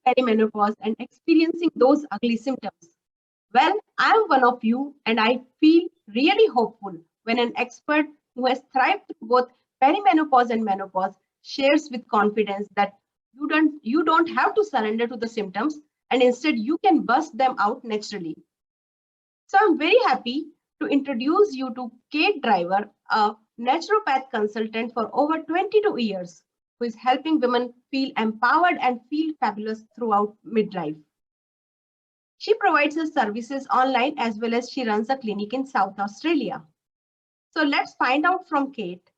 perimenopause and experiencing those ugly symptoms? Well, I am one of you, and I feel really hopeful when an expert who has thrived through both perimenopause and menopause shares with confidence that you don't have to surrender to the symptoms, and instead you can bust them out naturally. So I'm very happy to introduce you to Kate Driver, a naturopath consultant for over 22 years, who is helping women feel empowered and feel fabulous throughout midlife. She provides her services online as well as she runs a clinic in South Australia. So let's find out from Kate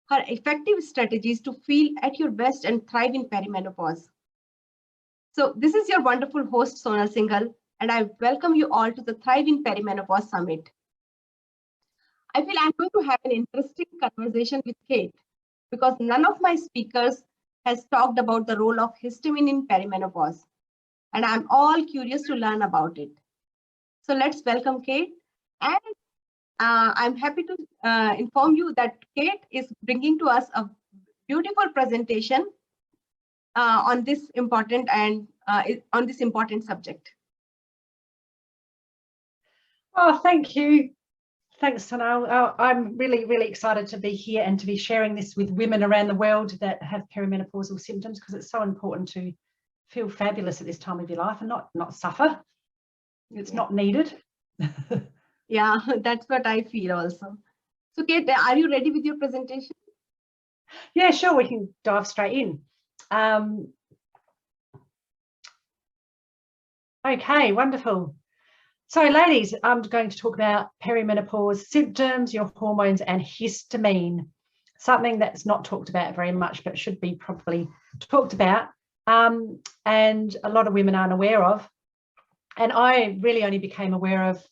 her effective strategies to feel at your best and thrive in perimenopause. So this is your wonderful host, Sonal Singhal, and I welcome you all to the Thrive in Perimenopause Summit. I feel I'm going to have an interesting conversation with Kate because none of my speakers has talked about the role of histamine in perimenopause, and I'm all curious to learn about it. So let's welcome Kate, and I'm happy to inform you that Kate is bringing to us a beautiful presentation on this important subject. Oh, thank you. Thanks, Sonal. I'm really, really excited to be here and to be sharing this with women around the world that have perimenopausal symptoms, because it's so important to feel fabulous at this time of your life and not suffer. It's not needed. Yeah, that's what I feel also. So Kate, are you ready with your presentation? Yeah, sure, we can dive straight in. Okay, wonderful. So ladies, I'm going to talk about perimenopause symptoms, your hormones and histamine, something that's not talked about very much but should be probably talked about, and a lot of women aren't aware of. And I really only became aware of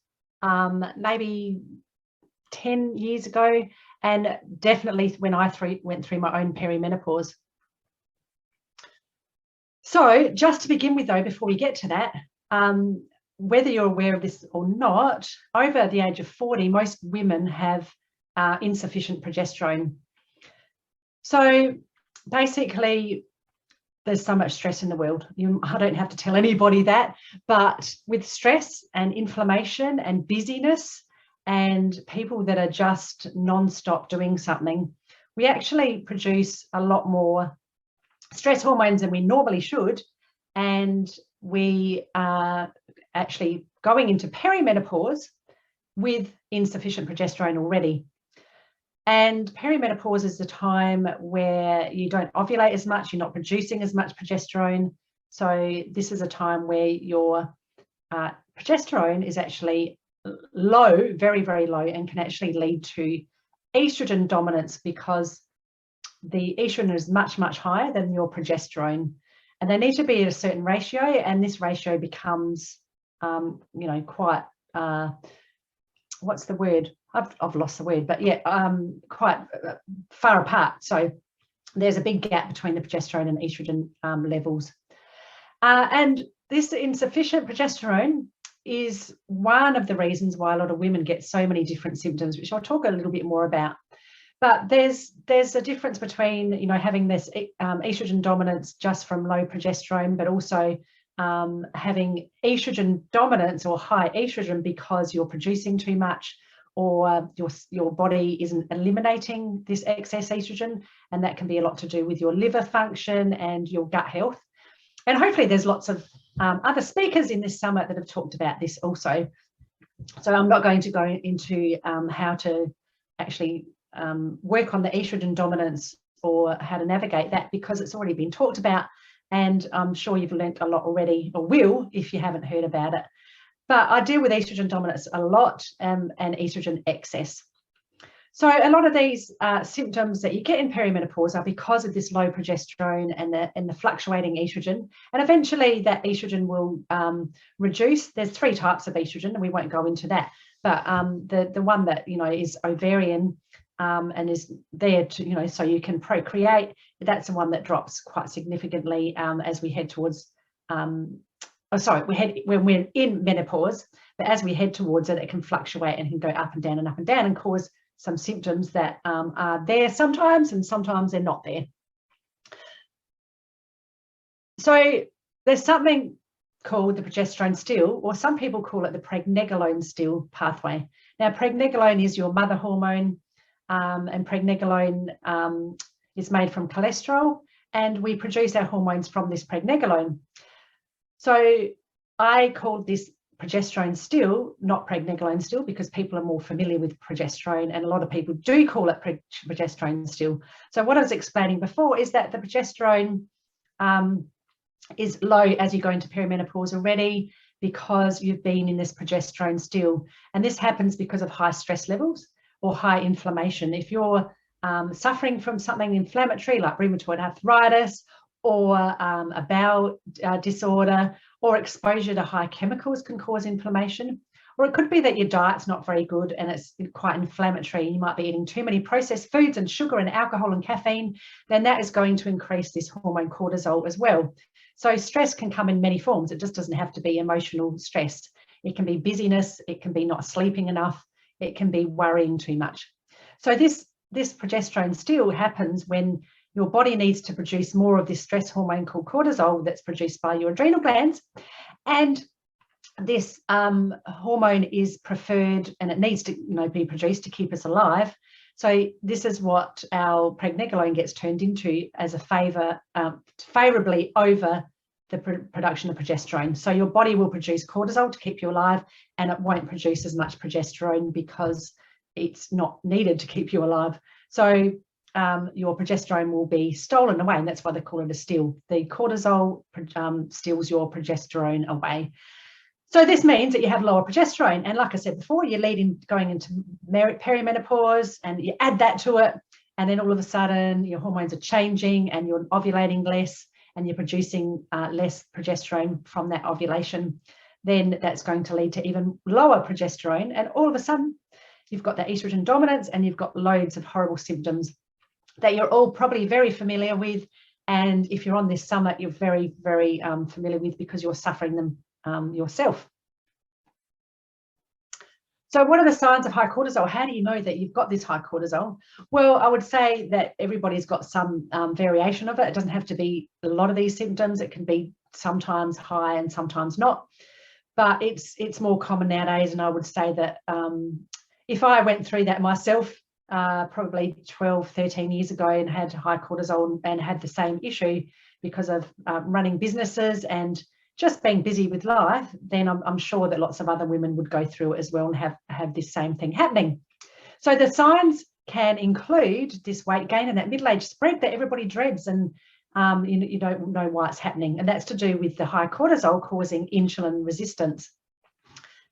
maybe 10 years ago, and definitely when I went through my own perimenopause. So just to begin with though, before we get to that, whether you're aware of this or not, over the age of 40, most women have insufficient progesterone. So basically, there's so much stress in the world. I don't have to tell anybody that, but with stress and inflammation and busyness and people that are just non-stop doing something, we actually produce a lot more stress hormones than we normally should, and we are actually going into perimenopause with insufficient progesterone already. And perimenopause is the time where you don't ovulate as much, you're not producing as much progesterone. So this is a time where your progesterone is actually low, very, very low, and can actually lead to estrogen dominance because the estrogen is much, much higher than your progesterone. And they need to be at a certain ratio, and this ratio becomes, quite, what's the word? I've lost the word, but yeah, quite far apart. So there's a big gap between the progesterone and estrogen levels. And this insufficient progesterone is one of the reasons why a lot of women get so many different symptoms, which I'll talk a little bit more about. But there's a difference between, having this estrogen dominance just from low progesterone, but also having estrogen dominance or high estrogen because you're producing too much, or your body isn't eliminating this excess estrogen, and that can be a lot to do with your liver function and your gut health. And hopefully there's lots of other speakers in this summit that have talked about this also. So I'm not going to go into how to actually work on the estrogen dominance or how to navigate that, because it's already been talked about, and I'm sure you've learnt a lot already, or will if you haven't heard about it. But I deal with estrogen dominance a lot, and estrogen excess. So a lot of these symptoms that you get in perimenopause are because of this low progesterone and the fluctuating estrogen, and eventually that estrogen will reduce. There's 3 types of estrogen, and we won't go into that, but the one that is ovarian and is there to so you can procreate, that's the one that drops quite significantly as we head towards when we're in menopause. But as we head towards it, it can fluctuate and can go up and down and cause some symptoms that are there sometimes, and sometimes they're not there. So there's something called the progesterone still, or some people call it the pregnenolone still pathway. Now, pregnenolone is your mother hormone, and pregnenolone is made from cholesterol, and we produce our hormones from this pregnenolone. So I called this progesterone still, not pregnenolone still, because people are more familiar with progesterone, and a lot of people do call it progesterone still. So what I was explaining before is that the progesterone is low as you go into perimenopause already, because you've been in this progesterone still. And this happens because of high stress levels or high inflammation. If you're suffering from something inflammatory like rheumatoid arthritis, or a bowel disorder, or exposure to high chemicals can cause inflammation. Or it could be that your diet's not very good and it's quite inflammatory. You might be eating too many processed foods and sugar and alcohol and caffeine. Then that is going to increase this hormone cortisol as well. So stress can come in many forms. It just doesn't have to be emotional stress. It can be busyness. It can be not sleeping enough. It can be worrying too much. So this progesterone still happens when your body needs to produce more of this stress hormone called cortisol that's produced by your adrenal glands. And this hormone is preferred, and it needs to be produced to keep us alive. So this is what our pregnenolone gets turned into as a favor, favorably over the production of progesterone. So your body will produce cortisol to keep you alive, and it won't produce as much progesterone because it's not needed to keep you alive. So your progesterone will be stolen away, and that's why they call it a steal. The cortisol steals your progesterone away. So this means that you have lower progesterone. And like I said before, you're going into perimenopause, and you add that to it, and then all of a sudden your hormones are changing and you're ovulating less and you're producing less progesterone from that ovulation. Then that's going to lead to even lower progesterone. And all of a sudden you've got that estrogen dominance, and you've got loads of horrible symptoms that you're all probably very familiar with. And if you're on this summit, you're very, very familiar with, because you're suffering them yourself. So what are the signs of high cortisol? How do you know that you've got this high cortisol? Well, I would say that everybody's got some variation of it. It doesn't have to be a lot of these symptoms. It can be sometimes high and sometimes not, but it's more common nowadays. And I would say that if I went through that myself probably 12, 13 years ago and had high cortisol and had the same issue because of running businesses and just being busy with life, then I'm sure that lots of other women would go through it as well and have this same thing happening. So the signs can include this weight gain and that middle-age spread that everybody dreads, and you don't know why it's happening. And that's to do with the high cortisol causing insulin resistance.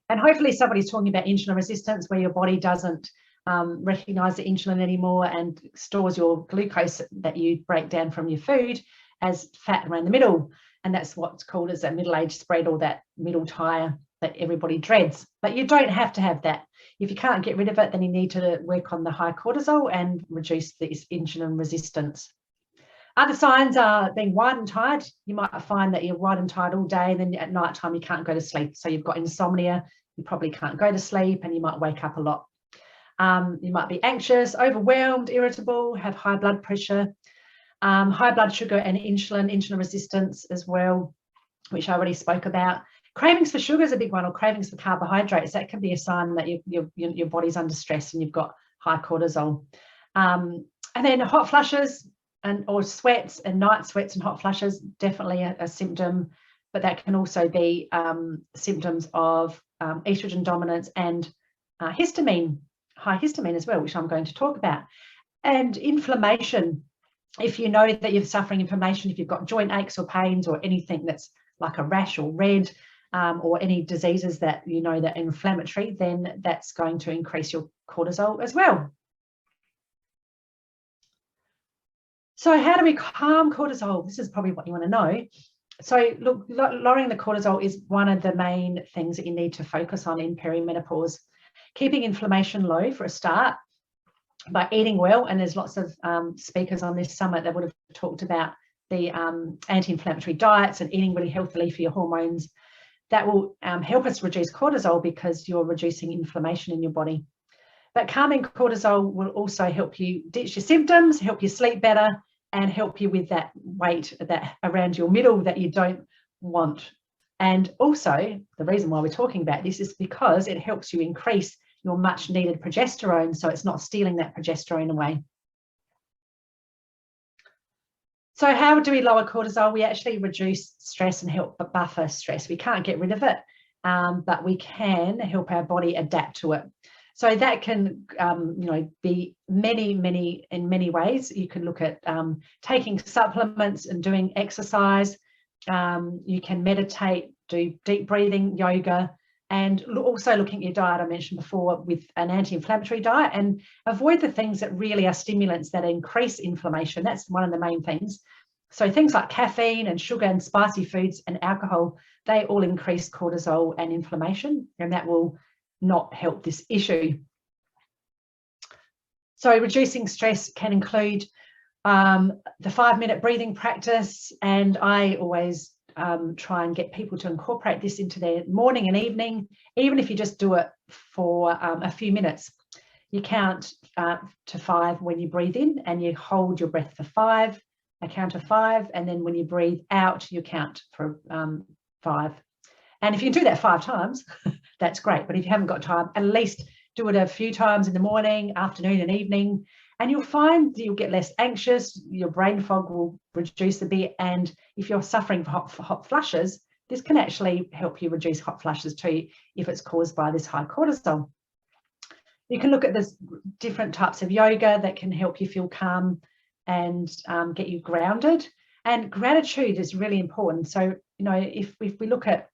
And hopefully somebody's talking about insulin resistance, where your body doesn't recognize the insulin anymore and stores your glucose that you break down from your food as fat around the middle. And that's what's called as a middle-age spread, or that middle tire that everybody dreads. But you don't have to have that. If you can't get rid of it, then you need to work on the high cortisol and reduce this insulin resistance. Other signs are being white and tired. You might find that you're white and tired all day, and then at night time you can't go to sleep. So you've got insomnia, you probably can't go to sleep, and you might wake up a lot. You might be anxious, overwhelmed, irritable, have high blood pressure, high blood sugar and insulin resistance as well, which I already spoke about. Cravings for sugar is a big one, or cravings for carbohydrates. That can be a sign that your body's under stress and you've got high cortisol. And then hot flushes or sweats, and night sweats and hot flushes, definitely a symptom, but that can also be symptoms of estrogen dominance and histamine, high histamine as well, which I'm going to talk about. And inflammation. If you know that you're suffering inflammation, if you've got joint aches or pains or anything that's like a rash or red, or any diseases that you know that are inflammatory, then that's going to increase your cortisol as well. So how do we calm cortisol? This is probably what you want to know. So look, lowering the cortisol is one of the main things that you need to focus on in perimenopause. Keeping inflammation low for a start, by eating well, and there's lots of speakers on this summit that would have talked about the anti-inflammatory diets and eating really healthily for your hormones. That will help us reduce cortisol because you're reducing inflammation in your body. But calming cortisol will also help you ditch your symptoms, help you sleep better, and help you with that weight that around your middle that you don't want. And also, the reason why we're talking about this is because it helps you increase your much needed progesterone, so it's not stealing that progesterone away. So how do we lower cortisol? We actually reduce stress and help buffer stress. We can't get rid of it, but we can help our body adapt to it. So that can, be in many ways. You can look at taking supplements and doing exercise. You can meditate, do deep breathing, yoga, and also looking at your diet, I mentioned before, with an anti-inflammatory diet, and avoid the things that really are stimulants that increase inflammation. That's one of the main things. So things like caffeine and sugar and spicy foods and alcohol, they all increase cortisol and inflammation, and that will not help this issue. So reducing stress can include the 5-minute breathing practice, and I always try and get people to incorporate this into their morning and evening, even if you just do it for a few minutes. You count to 5 when you breathe in, and you hold your breath for 5, a count of 5, and then when you breathe out, you count for 5. And if you can do that 5 times, that's great. But if you haven't got time, at least do it a few times in the morning, afternoon, and evening. And you'll find that you'll get less anxious, your brain fog will reduce a bit. And if you're suffering for hot flushes, this can actually help you reduce hot flushes too, if it's caused by this high cortisol. You can look at this different types of yoga that can help you feel calm and get you grounded. And gratitude is really important. So, if we look at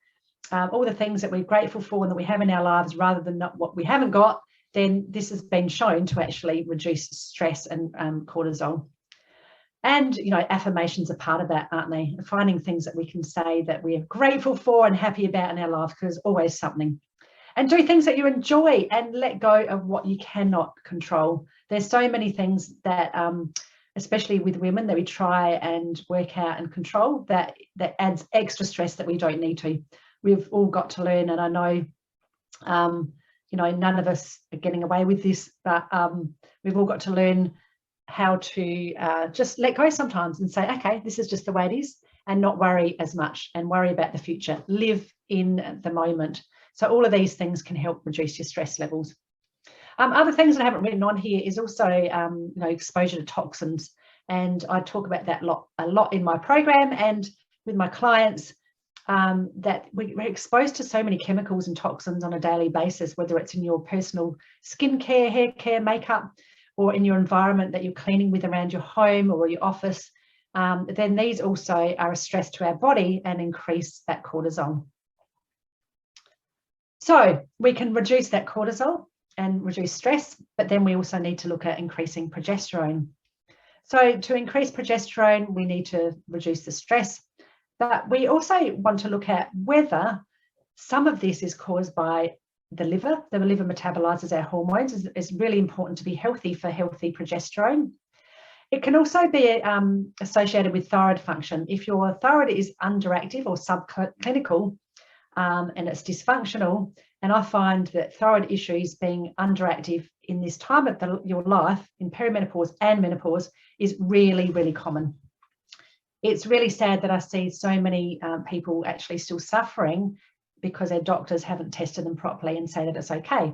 all the things that we're grateful for and that we have in our lives rather than not what we haven't got, then this has been shown to actually reduce stress and cortisol. And, affirmations are part of that, aren't they? Finding things that we can say that we are grateful for and happy about in our lives, because there's always something. And do things that you enjoy and let go of what you cannot control. There's so many things that, especially with women, that we try and work out and control that adds extra stress that we don't need to. We've all got to learn, and I know, none of us are getting away with this, but we've all got to learn how to just let go sometimes and say, okay, this is just the way it is, and not worry as much and worry about the future. Live in the moment. So all of these things can help reduce your stress levels. Other things that I haven't written on here is also, exposure to toxins. And I talk about that a lot in my program and with my clients, that we're exposed to so many chemicals and toxins on a daily basis, whether it's in your personal skincare, hair care, makeup, or in your environment that you're cleaning with around your home or your office. Then these also are a stress to our body and increase that cortisol. So we can reduce that cortisol and reduce stress, but then we also need to look at increasing progesterone. So to increase progesterone, we need to reduce the stress, but we also want to look at whether some of this is caused by the liver. The liver metabolizes our hormones. It's really important to be healthy for healthy progesterone. It can also be associated with thyroid function. If your thyroid is underactive or subclinical, and it's dysfunctional, and I find that thyroid issues being underactive in this time of your life, in perimenopause and menopause, is really, really common. It's really sad that I see so many people actually still suffering because their doctors haven't tested them properly and say that it's okay.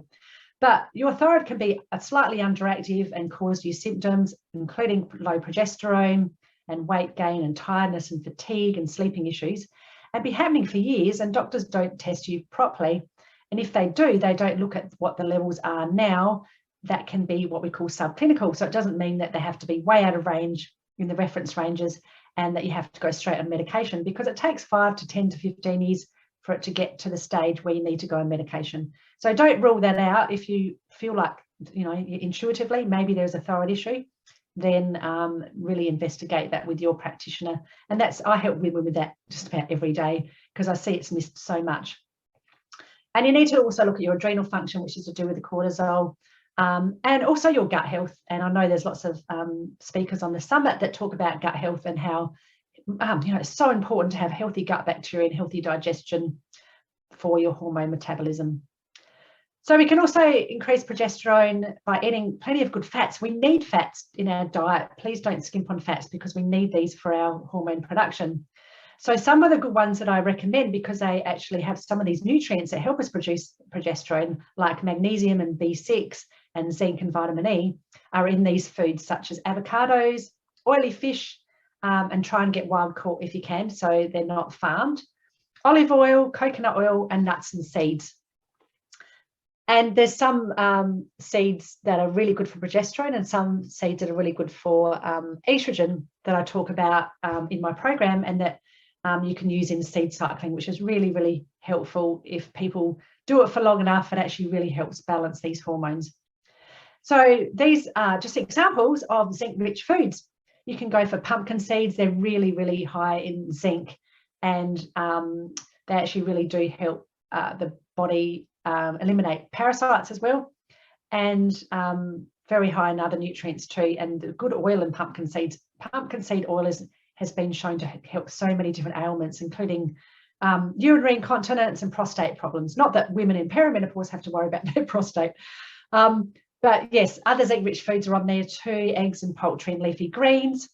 But your thyroid can be slightly underactive and cause you symptoms, including low progesterone and weight gain and tiredness and fatigue and sleeping issues, and be happening for years, and doctors don't test you properly. And if they do, they don't look at what the levels are now. That can be what we call subclinical. So it doesn't mean that they have to be way out of range in the reference ranges and that you have to go straight on medication, because it takes 5 to 10 to 15 years for it to get to the stage where you need to go on medication. So don't rule that out. If you feel like, intuitively, maybe there's a thyroid issue, then really investigate that with your practitioner. And I help women with that just about every day, because I see it's missed so much. And you need to also look at your adrenal function, which is to do with the cortisol, and also your gut health. And I know there's lots of speakers on the summit that talk about gut health and how it's so important to have healthy gut bacteria and healthy digestion for your hormone metabolism. So we can also increase progesterone by eating plenty of good fats. We need fats in our diet. Please don't skimp on fats, because we need these for our hormone production. So some of the good ones that I recommend, because they actually have some of these nutrients that help us produce progesterone, like magnesium and B6 and zinc and vitamin E, are in these foods such as avocados, oily fish, and try and get wild caught if you can, so they're not farmed, olive oil, coconut oil, and nuts and seeds. And there's some seeds that are really good for progesterone and some seeds that are really good for estrogen that I talk about in my program, and that you can use in seed cycling, which is really, really helpful if people do it for long enough. It actually really helps balance these hormones. So these are just examples of zinc-rich foods. You can go for pumpkin seeds. They're really, really high in zinc, and they actually really do help the body eliminate parasites as well, and very high in other nutrients too. And the good oil in pumpkin seeds. Pumpkin seed oil has been shown to help so many different ailments, including urinary incontinence and prostate problems. Not that women in perimenopause have to worry about their prostate. But yes, other zinc-rich foods are on there too, eggs and poultry and leafy greens.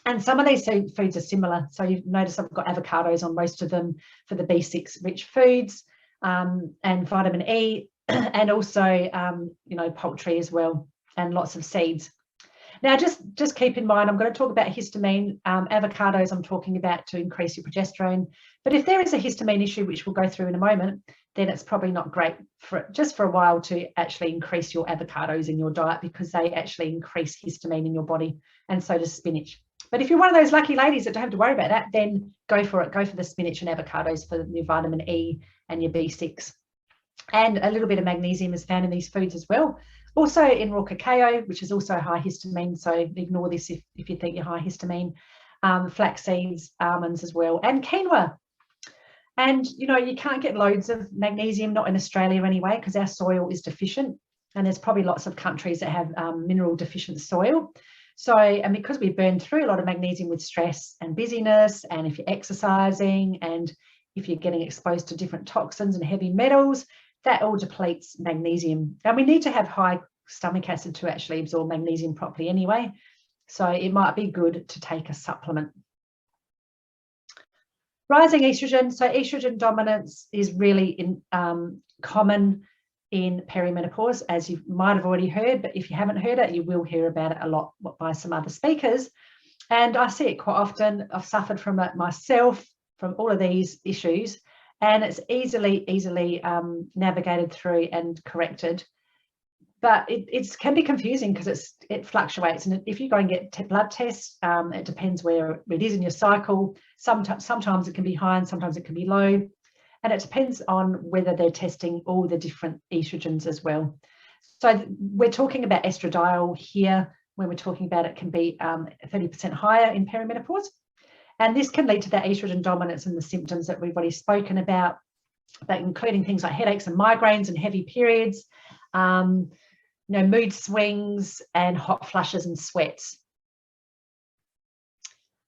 And some of these foods are similar. So you've noticed I've got avocados on most of them for the B6 rich foods, and vitamin E, and also, poultry as well, and lots of seeds. Now, just keep in mind, I'm going to talk about histamine. Avocados I'm talking about to increase your progesterone. But if there is a histamine issue, which we'll go through in a moment, then it's probably not great just for a while to actually increase your avocados in your diet, because they actually increase histamine in your body, and so does spinach. But if you're one of those lucky ladies that don't have to worry about that, then go for it. Go for the spinach and avocados for your vitamin E and your B6. And a little bit of magnesium is found in these foods as well. Also in raw cacao, which is also high histamine, so ignore this if you think you're high histamine. Flax seeds, almonds as well, and quinoa. And, you can't get loads of magnesium, not in Australia anyway, because our soil is deficient. And there's probably lots of countries that have mineral deficient soil. So, and because we burn through a lot of magnesium with stress and busyness, and if you're exercising, and if you're getting exposed to different toxins and heavy metals, that all depletes magnesium. And we need to have high stomach acid to actually absorb magnesium properly anyway. So it might be good to take a supplement. Rising estrogen. So estrogen dominance is really common in perimenopause, as you might have already heard, but if you haven't heard it, you will hear about it a lot by some other speakers. And I see it quite often. I've suffered from it myself, from all of these issues, and it's easily navigated through and corrected. But it can be confusing because it fluctuates, and if you go and get blood tests, it depends where it is in your cycle. Sometimes it can be high and sometimes it can be low, and it depends on whether they're testing all the different estrogens as well. So we're talking about estradiol here when we're talking about it can be 30% higher in perimenopause. And this can lead to that estrogen dominance and the symptoms that we've already spoken about, but including things like headaches and migraines and heavy periods, mood swings and hot flushes and sweats.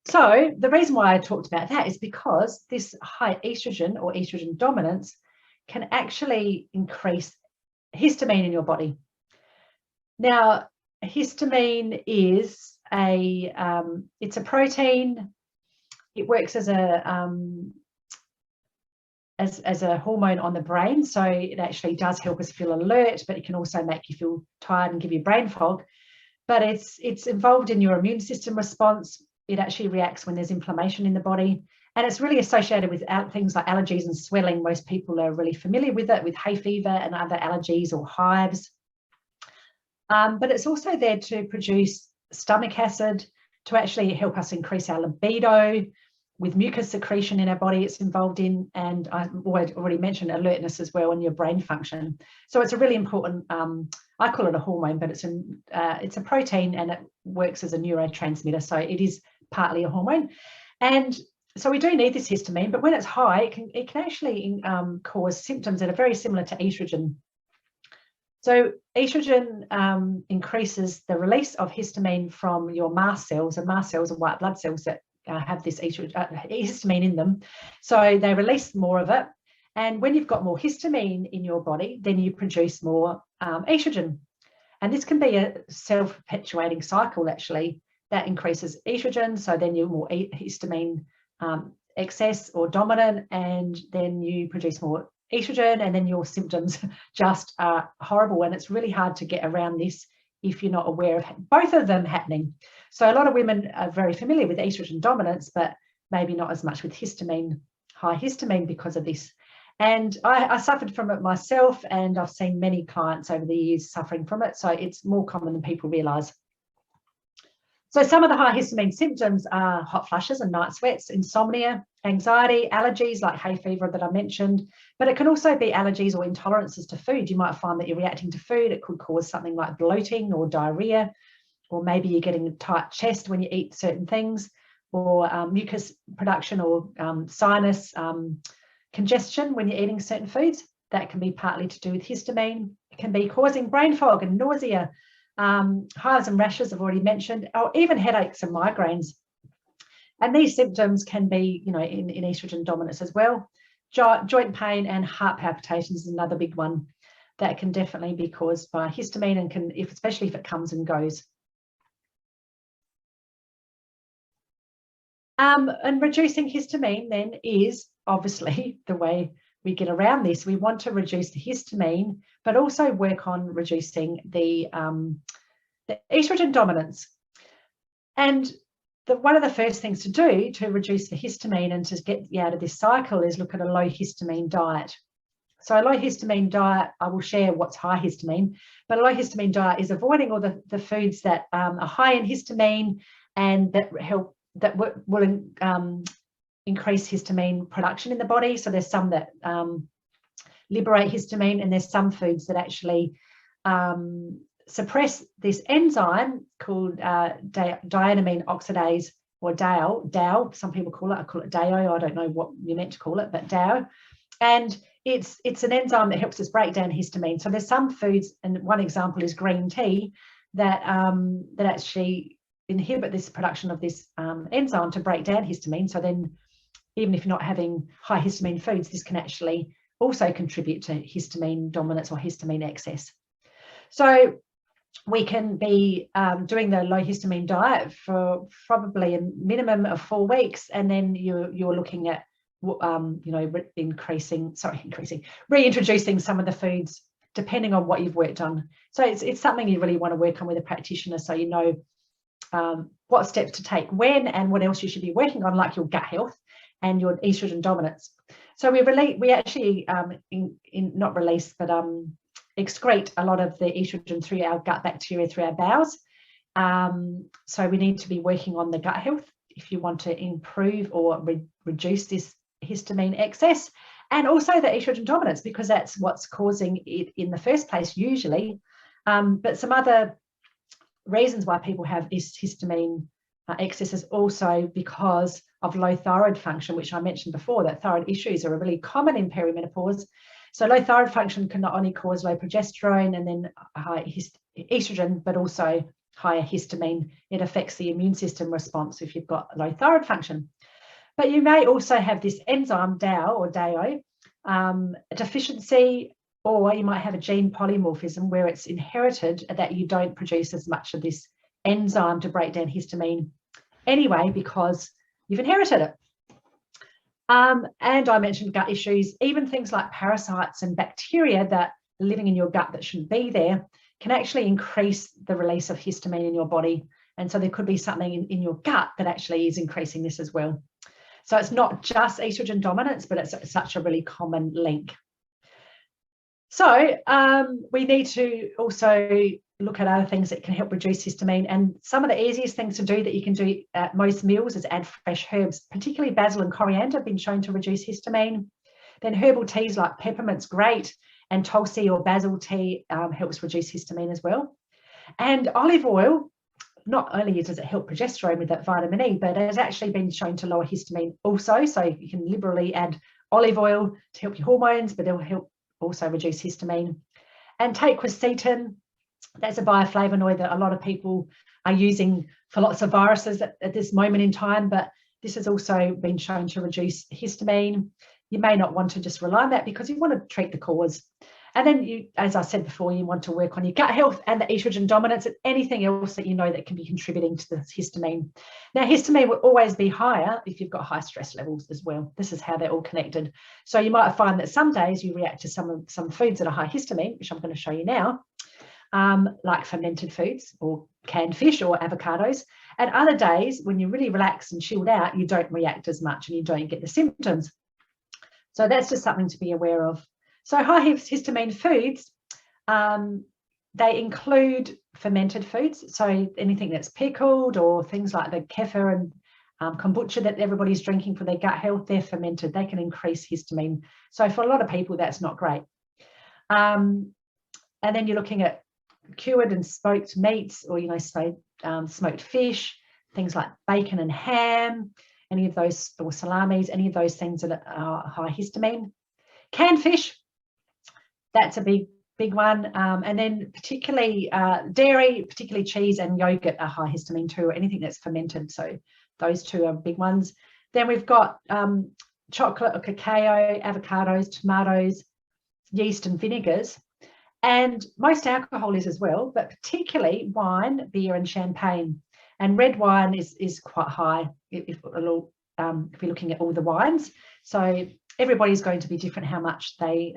So the reason why I talked about that is because this high estrogen or estrogen dominance can actually increase histamine in your body. Now, histamine is it's a protein. It works as a hormone on the brain, so it actually does help us feel alert, but it can also make you feel tired and give you brain fog. But it's involved in your immune system response. It actually reacts when there's inflammation in the body, and it's really associated with things like allergies and swelling. Most people are really familiar with it, with hay fever and other allergies or hives. But it's also there to produce stomach acid, to actually help us increase our libido, with mucus secretion in our body it's involved in, and I already mentioned alertness as well, and your brain function. So it's a really important, I call it a hormone, but it's a protein, and it works as a neurotransmitter, so it is partly a hormone. And so we do need this histamine, but when it's high, it can actually cause symptoms that are very similar to estrogen. So estrogen increases the release of histamine from your mast cells, and mast cells are white blood cells that have this histamine in them. So they release more of it. And when you've got more histamine in your body, then you produce more estrogen. And this can be a self-perpetuating cycle, actually, that increases estrogen. So then you're more histamine excess or dominant, and then you produce more estrogen, and then your symptoms just are horrible. And it's really hard to get around this if you're not aware of both of them happening. So a lot of women are very familiar with estrogen dominance, but maybe not as much with histamine, high histamine, because of this. And I suffered from it myself, and I've seen many clients over the years suffering from it. So it's more common than people realise. So some of the high histamine symptoms are hot flushes and night sweats, insomnia, anxiety, allergies like hay fever that I mentioned, but it can also be allergies or intolerances to food. You might find that you're reacting to food. It could cause something like bloating or diarrhea, or maybe you're getting a tight chest when you eat certain things, or mucus production, or sinus congestion when you're eating certain foods. That can be partly to do with histamine. It can be causing brain fog and nausea, hives and rashes I've already mentioned, or even headaches and migraines. And these symptoms can be, you know, in estrogen dominance as well. Joint pain and heart palpitations is another big one that can definitely be caused by histamine, and can, especially if it comes and goes. And reducing histamine then is obviously the way we get around this. We want to reduce the histamine, but also work on reducing the estrogen dominance. And one of the first things to do to reduce the histamine and to get you out of this cycle is look at a low histamine diet. So a low histamine diet, I will share what's high histamine, but a low histamine diet is avoiding all the foods that are high in histamine and that will increase histamine production in the body. So there's some that liberate histamine, and there's some foods that actually suppress this enzyme called dianamine oxidase, or DAO. Some people call it, I call it DAO. I don't know what you're meant to call it, but DAO. And it's an enzyme that helps us break down histamine. So there's some foods, and one example is green tea, that actually inhibit this production of this enzyme to break down histamine. So then, even if you're not having high histamine foods, this can actually also contribute to histamine dominance or histamine excess. So we can be doing the low histamine diet for probably a minimum of 4 weeks, and then you're looking at reintroducing some of the foods depending on what you've worked on. So it's something you really want to work on with a practitioner, so you know what steps to take when, and what else you should be working on, like your gut health and your estrogen dominance. So we actually not release, but excrete a lot of the estrogen through our gut bacteria, through our bowels. So we need to be working on the gut health if you want to improve or reduce this histamine excess, and also the estrogen dominance, because that's what's causing it in the first place usually. But some other reasons why people have this histamine excess is also because of low thyroid function, which I mentioned before, that thyroid issues are really common in perimenopause. So low thyroid function can not only cause low progesterone and then high estrogen, but also higher histamine. It affects the immune system response if you've got low thyroid function. But you may also have this enzyme DAO deficiency, or you might have a gene polymorphism where it's inherited that you don't produce as much of this enzyme to break down histamine anyway, because you've inherited it. And I mentioned gut issues, even things like parasites and bacteria that are living in your gut that shouldn't be there can actually increase the release of histamine in your body. And so there could be something in your gut that actually is increasing this as well. So it's not just estrogen dominance, but it's such a really common link. So we need to also look at other things that can help reduce histamine. And some of the easiest things to do that you can do at most meals is add fresh herbs, particularly basil and coriander have been shown to reduce histamine. Then herbal teas like peppermint's great, and Tulsi or basil tea helps reduce histamine as well. And olive oil, not only does it help progesterone with that vitamin E, but it has actually been shown to lower histamine also. So you can liberally add olive oil to help your hormones, but it will help also reduce histamine. And take quercetin, that's a bioflavonoid that a lot of people are using for lots of viruses at this moment in time, but this has also been shown to reduce histamine. You may not want to just rely on that because you want to treat the cause. And then you, as I said before, you want to work on your gut health and the estrogen dominance and anything else that you know that can be contributing to the histamine. Now, histamine will always be higher if you've got high stress levels as well. This is how they're all connected. So you might find that some days you react to some foods that are high histamine, which I'm going to show you now, like fermented foods or canned fish or avocados. And other days, when you're really relaxed and chilled out, you don't react as much and you don't get the symptoms. So that's just something to be aware of. So high histamine foods, they include fermented foods. So anything that's pickled or things like the kefir and kombucha that everybody's drinking for their gut health, they're fermented. They can increase histamine. So for a lot of people, that's not great. And then you're looking at cured and smoked meats, or, you know, smoked fish, things like bacon and ham, any of those, or salamis, any of those things that are high histamine. Canned fish, that's a big one. And then particularly dairy, particularly cheese and yogurt are high histamine too, or anything that's fermented. So those two are big ones. Then we've got chocolate or cacao, avocados, tomatoes, yeast and vinegars. And most alcohol is as well, but particularly wine, beer and champagne. And red wine is quite high if you're looking at all the wines. So everybody's going to be different how much they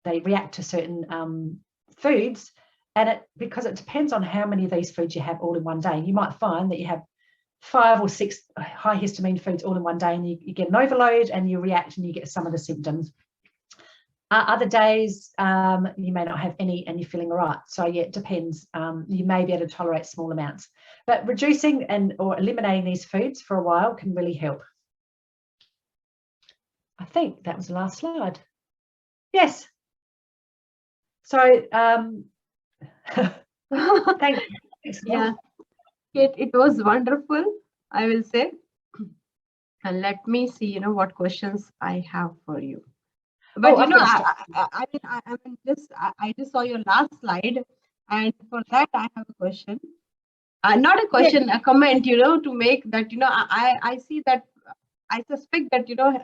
react to certain foods. And because it depends on how many of these foods you have all in one day. You might find that you have 5 or 6 high histamine foods all in one day and you get an overload and you react and you get some of the symptoms. Other days, you may not have any and you're feeling all right. So yeah, it depends. You may be able to tolerate small amounts. But reducing or eliminating these foods for a while can really help. I think that was the last slide. Yes. So thanks. Yeah, it was wonderful, I will say. And let me see, you know, what questions I have for you. But you know, I just saw your last slide, and for that I have a question. Not a question, a comment, you know, to make that, you know, I see that, I suspect that, you know,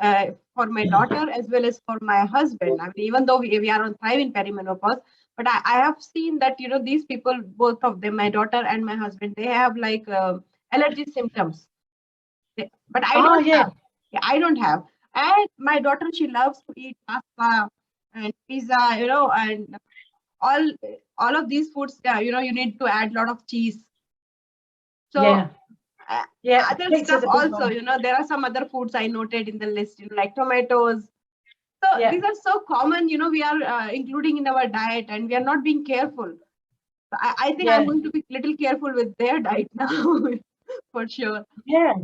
for my daughter as well as for my husband, I mean, even though we are on Thrive in Perimenopause, but I have seen that, you know, these people, both of them, my daughter and my husband, they have like allergy symptoms. But I don't have. Yeah, I don't have. And my daughter, she loves to eat pasta and pizza, you know, and all of these foods, you know, you need to add a lot of cheese. So other stuff also, you know, there are some other foods I noted in the list, you know, like tomatoes. So these are so common, you know, we are including in our diet and we are not being careful. So I think I'm going to be a little careful with their diet now, for sure. Yeah.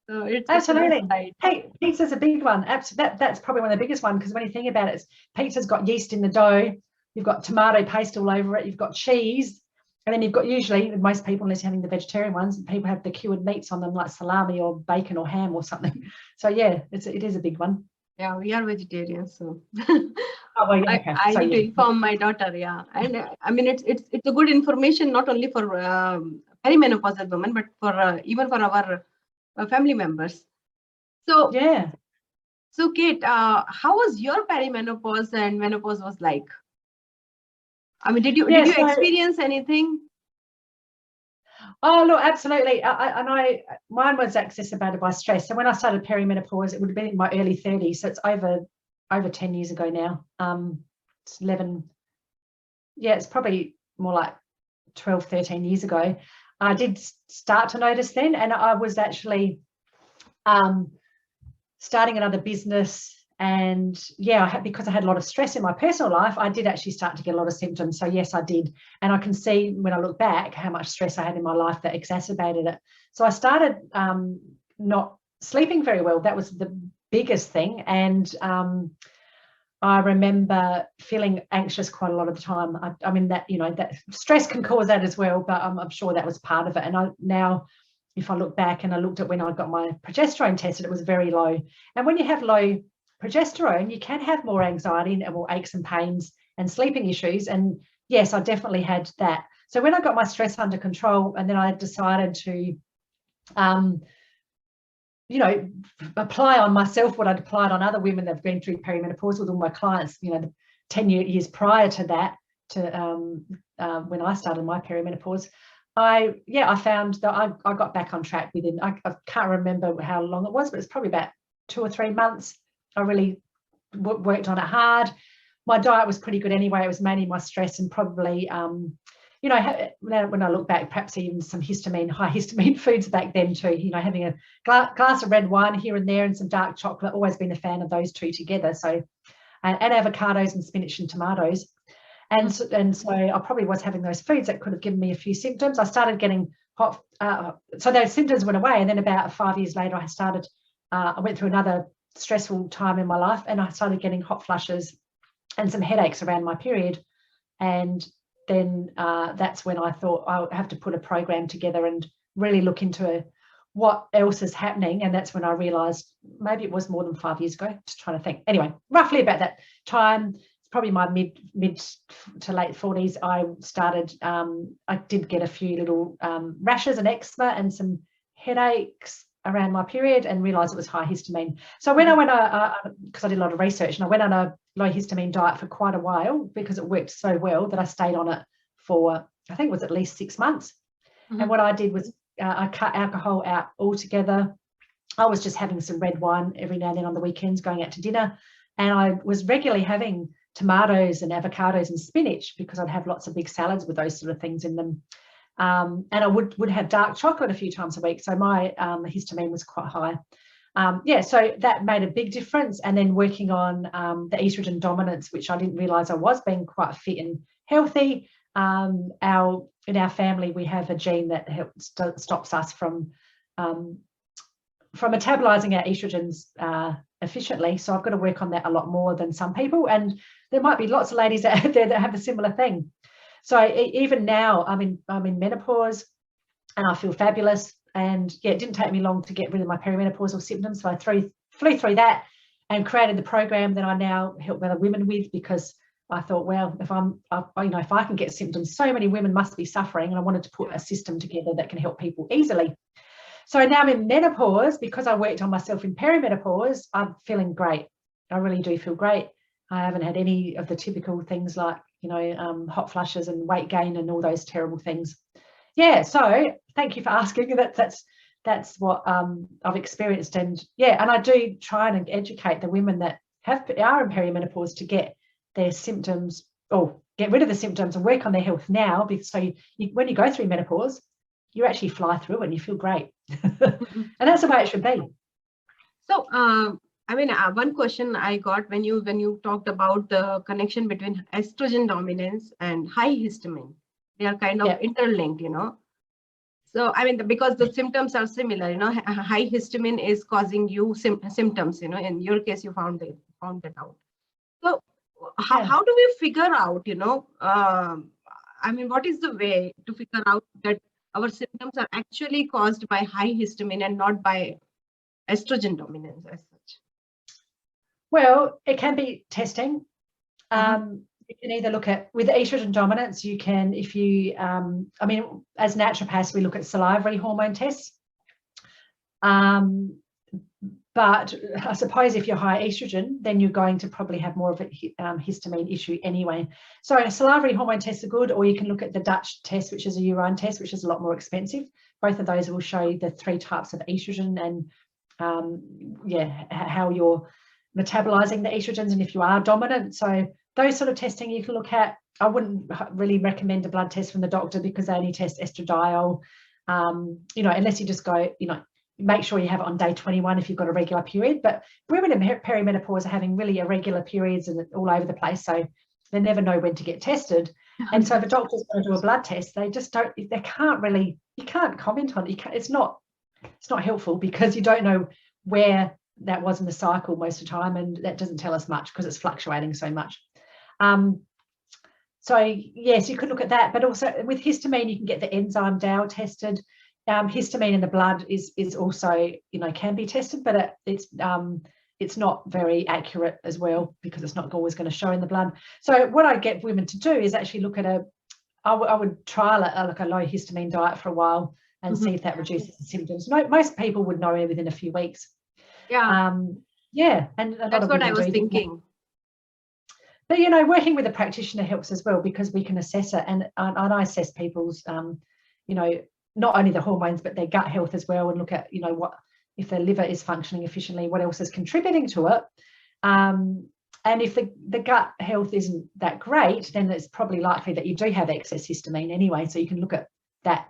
So it's absolutely. Hey, pizza's a big one. That's probably one of the biggest ones, because when you think about it, pizza's got yeast in the dough, you've got tomato paste all over it, you've got cheese, and then you've got, usually most people, unless you're having the vegetarian ones, people have the cured meats on them like salami or bacon or ham or something. So yeah, it is a big one. Yeah, we are vegetarians, so oh, well, yeah, okay. I need to inform my daughter. Yeah, and I mean it's a good information not only for perimenopausal women, but for even for our family members. So yeah. So Kate, how was your perimenopause and menopause was like? I mean, did you experience anything? Oh, look, absolutely. Mine was exacerbated by stress. So when I started perimenopause, it would have been in my early 30s. So it's over 10 years ago now. It's 11. Yeah, it's probably more like 12, 13 years ago. I did start to notice then, and I was actually starting another business. And yeah, because I had a lot of stress in my personal life, I did actually start to get a lot of symptoms. So yes, I did. And I can see when I look back how much stress I had in my life that exacerbated it. So I started not sleeping very well. That was the biggest thing. And I remember feeling anxious quite a lot of the time. I mean, that, you know, that stress can cause that as well, but I'm sure that was part of it. And now, if I look back and I looked at when I got my progesterone tested, it was very low. And when you have low progesterone, you can have more anxiety and more aches and pains and sleeping issues. And yes, I definitely had that. So when I got my stress under control, and then I decided to, you know, apply on myself what I'd applied on other women that have been through perimenopause with all my clients, you know, years prior to that, when I started my perimenopause, I found that I got back on track within, I can't remember how long it was, but it's probably about 2 or 3 months. I really worked on it hard. My diet was pretty good anyway. It was mainly my stress and probably, you know, when I look back, perhaps even some high histamine foods back then too, you know, having a glass of red wine here and there and some dark chocolate, always been a fan of those two together. So, and avocados and spinach and tomatoes. And so I probably was having those foods that could have given me a few symptoms. I started getting hot, so those symptoms went away. And then about 5 years later, I went through another stressful time in my life, and I started getting hot flushes and some headaches around my period. And then that's when I thought I'll have to put a program together and really look into what else is happening. And that's when I realized maybe it was more than 5 years ago. Just trying to think. Anyway, roughly about that time, it's probably my mid to late 40s, I started, I did get a few little rashes and eczema and some headaches around my period, and realized it was high histamine. So when I went, because I did a lot of research, and I went on a low histamine diet for quite a while because it worked so well that I stayed on it for, I think it was at least 6 months. And what I did was I cut alcohol out altogether. I was just having some red wine every now and then on the weekends, going out to dinner, and I was regularly having tomatoes and avocados and spinach because I'd have lots of big salads with those sort of things in them. And I would have dark chocolate a few times a week. So my histamine was quite high. So that made a big difference. And then working on the estrogen dominance, which I didn't realize I was, being quite fit and healthy. In our family, we have a gene that stops us from metabolizing our estrogens efficiently. So I've got to work on that a lot more than some people. And there might be lots of ladies out there that have a similar thing. So even now, I'm in menopause, and I feel fabulous. And yeah, it didn't take me long to get rid of my perimenopausal symptoms. So I flew through that and created the program that I now help other women with, because I thought, well, if I can get symptoms, so many women must be suffering, and I wanted to put a system together that can help people easily. So now I'm in menopause, because I worked on myself in perimenopause, I'm feeling great. I really do feel great. I haven't had any of the typical things like, hot flushes and weight gain and all those terrible things. Yeah, so thank you for asking. That's what I've experienced, and I do try and educate the women that are in perimenopause to get their symptoms, or get rid of the symptoms and work on their health now, because when you go through menopause, you actually fly through it and you feel great. And that's the way it should be. So one question I got when you talked about the connection between estrogen dominance and high histamine, they are kind of interlinked, So because the symptoms are similar, high histamine is causing you symptoms, in your case you found it out. So how do we figure out, what is the way to figure out that our symptoms are actually caused by high histamine and not by estrogen dominance as such? Well, it can be testing. You can either look at, with estrogen dominance, you can, if you, as naturopaths, we look at salivary hormone tests. But I suppose if you're high estrogen, then you're going to probably have more of a histamine issue anyway. So salivary hormone tests are good, or you can look at the Dutch test, which is a urine test, which is a lot more expensive. Both of those will show you the 3 types of estrogen and, how you're metabolizing the estrogens and if you are dominant. So those sort of testing you can look at. I wouldn't really recommend a blood test from the doctor, because they only test estradiol, unless you just go, make sure you have it on day 21 if you've got a regular period. But women in perimenopause are having really irregular periods and all over the place, so they never know when to get tested. And so if a doctor's going to do a blood test, they just don't, you can't comment on it. It's not helpful, because you don't know where that was in the cycle most of the time, and that doesn't tell us much because it's fluctuating so much. So yes, you could look at that, but also with histamine you can get the enzyme DAO tested. Histamine in the blood is also, can be tested, but it's not very accurate as well, because it's not always going to show in the blood. So what I get women to do is actually look at I would trial a low histamine diet for a while and see if that reduces the symptoms. Most people would know within a few weeks. And that's what I was thinking. But, you know, working with a practitioner helps as well, because we can assess it, and I assess people's, you know, not only the hormones, but their gut health as well, and look at, you know, what if their liver is functioning efficiently, what else is contributing to it. And if the gut health isn't that great, then it's probably likely that you do have excess histamine anyway. So you can look at that,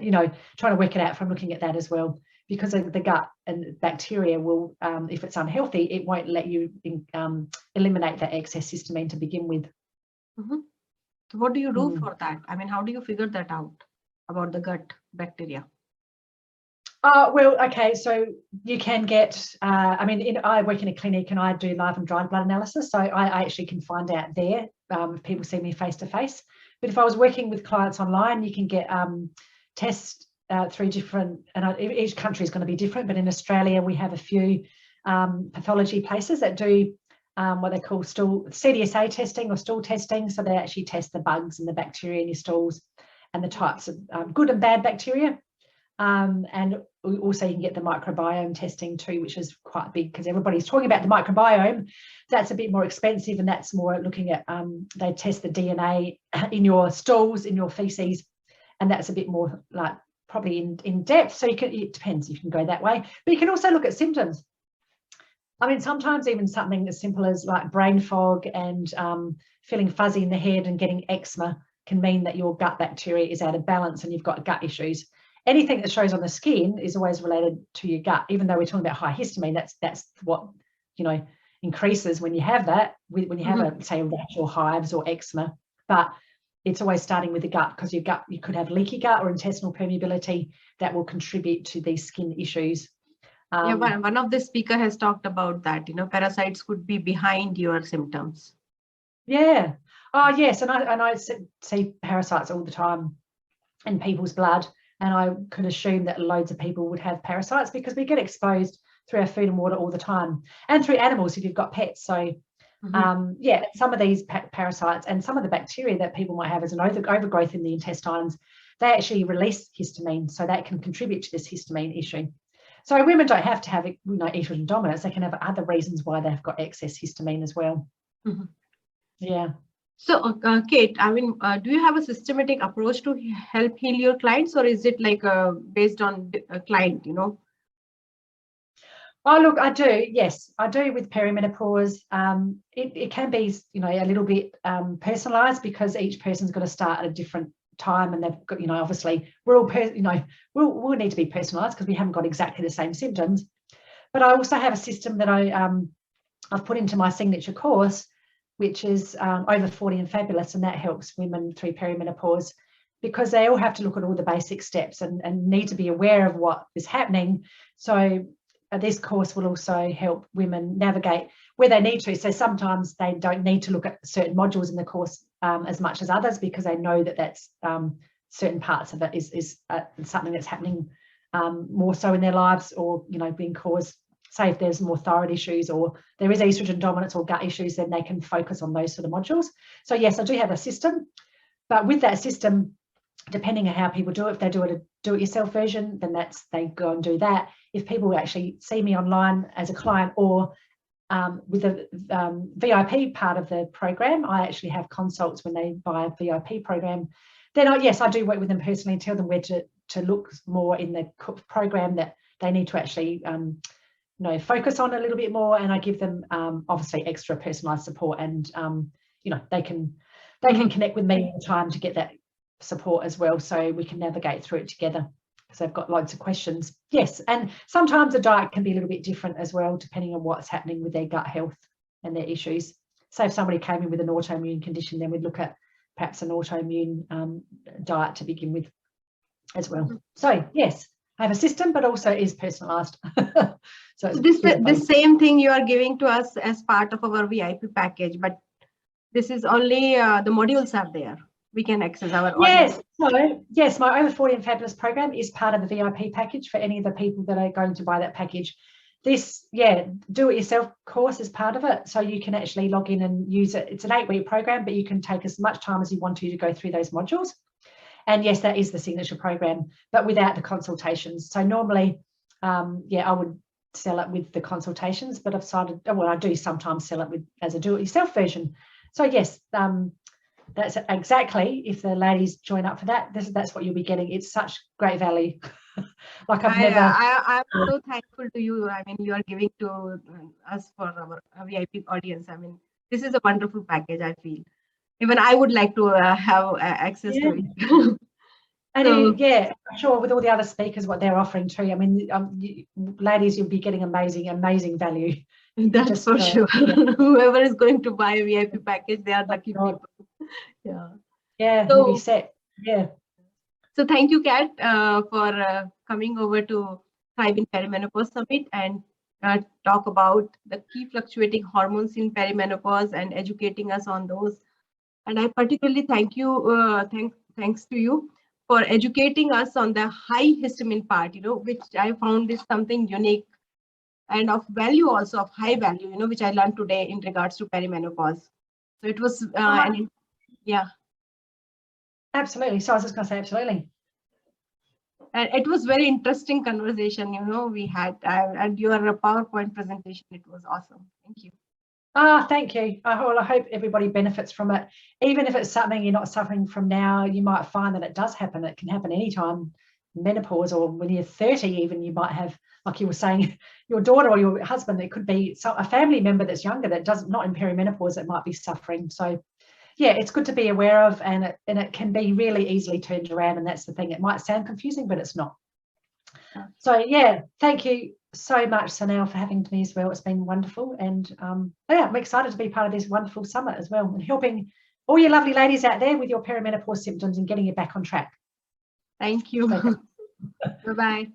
you know, trying to work it out from looking at that as well, because the gut and bacteria will, if it's unhealthy, it won't let you eliminate that excess histamine to begin with. Mm-hmm. So what do you do for that? I mean, how do you figure that out about the gut bacteria? Well, okay, so you can get, I mean, I work in a clinic and I do live and dried blood analysis, so I actually can find out there if people see me face to face. But if I was working with clients online, you can get tests through different, and each country is going to be different, but in Australia we have a few pathology places that do what they call stool CDSA testing or stool testing. So they actually test the bugs and the bacteria in your stools and the types of good and bad bacteria. And also you can get the microbiome testing too, which is quite big, because everybody's talking about the microbiome. That's a bit more expensive, and that's more looking at, they test the DNA in your stools, in your feces, and that's a bit more like probably in depth. So it depends, you can go that way, but you can also look at symptoms. I mean, sometimes even something as simple as like brain fog and feeling fuzzy in the head and getting eczema can mean that your gut bacteria is out of balance and you've got gut issues. Anything that shows on the skin is always related to your gut, even though we're talking about high histamine. That's what, you know, increases when you have that, when you have a, say, a rash or hives or eczema. But it's always starting with the gut, because your gut, you could have leaky gut or intestinal permeability that will contribute to these skin issues. Yeah, one of the speaker has talked about that, you know, parasites could be behind your symptoms. Yeah. Oh, yes. And I see parasites all the time in people's blood. And I could assume that loads of people would have parasites, because we get exposed through our food and water all the time, and through animals if you've got pets. So yeah, some of these parasites and some of the bacteria that people might have as an overgrowth in the intestines, they actually release histamine, so that can contribute to this histamine issue. So women don't have to have, you know, estrogen dominance. They can have other reasons why they've got excess histamine as well. Yeah. So, Kate, I mean, do you have a systematic approach to help heal your clients, or is it like based on a client, you know? Oh, look, I do. Yes, I do with perimenopause. It can be, you know, a little bit personalised, because each person's got to start at a different time, and they've got, you know, obviously we're all, you know, we'll need to be personalised because we haven't got exactly the same symptoms. But I also have a system that I've put into my signature course, which is Over 40 and Fabulous, and that helps women through perimenopause, because they all have to look at all the basic steps and need to be aware of what is happening. So this course will also help women navigate where they need to. So sometimes they don't need to look at certain modules in the course as much as others, because they know that that's certain parts of it is something that's happening more so in their lives, or, you know, being caused. Say if there's more thyroid issues or there is estrogen dominance or gut issues, then they can focus on those sort of modules. So yes, I do have a system, but with that system, depending on how people do it, if they do a do-it-yourself version, then they go and do that. If people actually see me online as a client, or with the VIP part of the program, I actually have consults when they buy a VIP program. Then yes, I do work with them personally and tell them where to look more in the program that they need to actually you know, focus on a little bit more, and I give them obviously extra personalized support, and you know, they can connect with me all the time to get that support as well, so we can navigate through it together, because they've got loads of questions. Yes, and sometimes the diet can be a little bit different as well, depending on what's happening with their gut health and their issues. So if somebody came in with an autoimmune condition, then we'd look at perhaps an autoimmune diet to begin with as well. So yes, I have a system, but also is personalized. So this same thing you are giving to us as part of our VIP package, but this is only the modules are there. We can access our yes. So yes, my Over 40 and Fabulous program is part of the VIP package for any of the people that are going to buy that package. This, yeah, do-it-yourself course is part of it, so you can actually log in and use it. It's an 8-week program, but you can take as much time as you want to go through those modules. And yes, that is the signature program, but without the consultations. So normally, yeah, I would sell it with the consultations, but I've decided, well, I do sometimes sell it with as a do-it-yourself version. So yes, that's exactly, if the ladies join up for that, that's what you'll be getting. It's such great value. Like I'm so thankful to you. I mean, you are giving to us for our VIP audience. I mean, this is a wonderful package, I feel. Even I would like to have access to it. And So, yeah, I'm sure with all the other speakers, what they're offering too. I mean, ladies, you'll be getting amazing value. that's for sure. Whoever is going to buy a VIP package, they are lucky people. Yeah. Yeah, So, you'll be set. Yeah. So thank you, Kat, for coming over to Thrive in Perimenopause Summit and talk about the key fluctuating hormones in perimenopause and educating us on those. And I particularly thank you, thanks to you for educating us on the high histamine part, which I found is something unique and of value, also of high value, which I learned today in regards to perimenopause. So it was, yeah. Absolutely. So I was just going to say, absolutely. And it was very interesting conversation, we had, and your PowerPoint presentation, it was awesome. Thank you. Thank you. Well, I hope everybody benefits from it. Even if it's something you're not suffering from now, you might find that it does happen. It can happen anytime, menopause, or when you're 30 even, you might have, like you were saying, your daughter or your husband, it could be a family member that's younger that not in perimenopause, that might be suffering. So yeah, it's good to be aware of, and it can be really easily turned around, and that's the thing. It might sound confusing, but it's not. So yeah, thank you so much, Sonal, for having me as well. It's been wonderful, and yeah, I'm excited to be part of this wonderful summit as well, and helping all you lovely ladies out there with your perimenopause symptoms and getting you back on track. Thank you. Bye-bye.